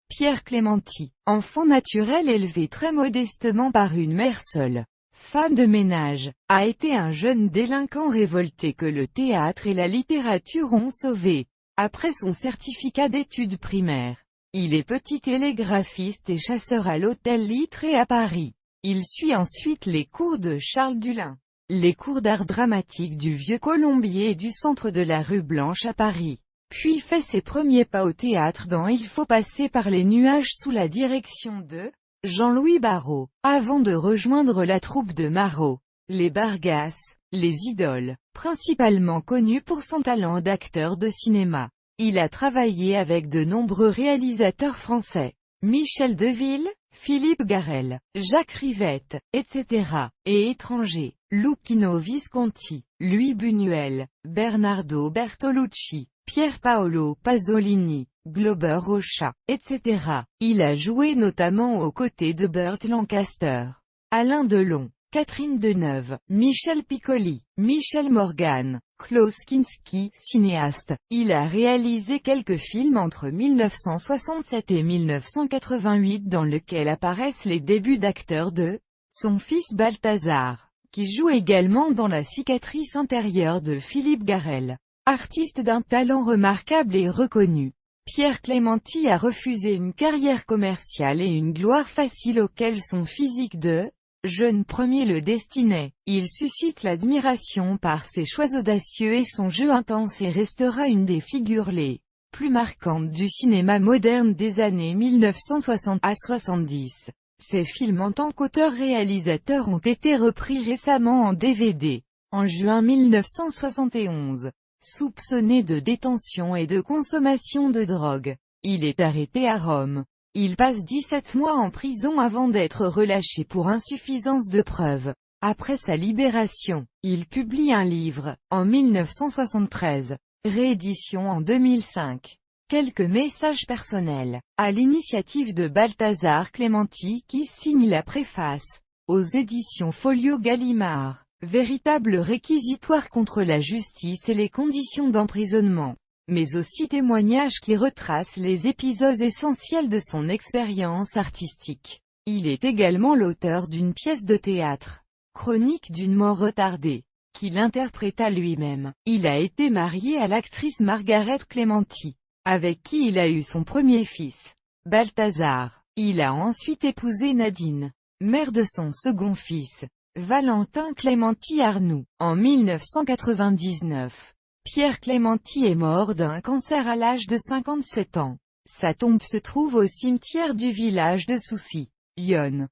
Pierre Clémenti, enfant naturel élevé très modestement par une mère seule, femme de ménage, a été un jeune délinquant révolté que le théâtre et la littérature ont sauvé. Après son certificat d'études primaires, il est petit télégraphiste et chasseur à l'hôtel Littré à Paris. Il suit ensuite les cours de Charles Dullin, les cours d'art dramatique du Vieux Colombier et du centre de la rue Blanche à Paris. Puis fait ses premiers pas au théâtre dans Il faut passer par les nuages sous la direction de Jean-Louis Barrault, avant de rejoindre la troupe de Marot, les Bargas, les Idoles, principalement connu pour son talent d'acteur de cinéma. Il a travaillé avec de nombreux réalisateurs français, Michel Deville, Philippe Garrel, Jacques Rivette, etc., et étrangers, Luchino Visconti, Louis Buñuel, Bernardo Bertolucci, Pier Paolo Pasolini, Glauber Rocha, etc. Il a joué notamment aux côtés de Burt Lancaster, Alain Delon, Catherine Deneuve, Michel Piccoli, Michel Morgan, Klaus Kinski, cinéaste. Il a réalisé quelques films entre 1967 et 1988 dans lesquels apparaissent les débuts d'acteur de son fils Balthazar, qui joue également dans La cicatrice intérieure de Philippe Garrel. Artiste d'un talent remarquable et reconnu, Pierre Clémenti a refusé une carrière commerciale et une gloire facile auxquelles son physique de jeune premier le destinait. Il suscite l'admiration par ses choix audacieux et son jeu intense et restera une des figures les plus marquantes du cinéma moderne des années 1960 à 70. Ses films en tant qu'auteur-réalisateur ont été repris récemment en DVD. En juin 1971, soupçonné de détention et de consommation de drogue, il est arrêté à Rome. Il passe 17 mois en prison avant d'être relâché pour insuffisance de preuves. Après sa libération, il publie un livre, en 1973, réédition en 2005. Quelques messages personnels, à l'initiative de Balthazar Clémenti qui signe la préface, aux éditions Folio Gallimard. Véritable réquisitoire contre la justice et les conditions d'emprisonnement, mais aussi témoignages qui retracent les épisodes essentiels de son expérience artistique. Il est également l'auteur d'une pièce de théâtre, Chronique d'une mort retardée, qu'il interpréta lui-même. Il a été marié à l'actrice Margaret Clémenti, avec qui il a eu son premier fils, Balthazar. Il a ensuite épousé Nadine, mère de son second fils, Valentin Clémenti Arnoux. En 1999, Pierre Clémenti est mort d'un cancer à l'âge de 57 ans. Sa tombe se trouve au cimetière du village de Soucy, Yonne.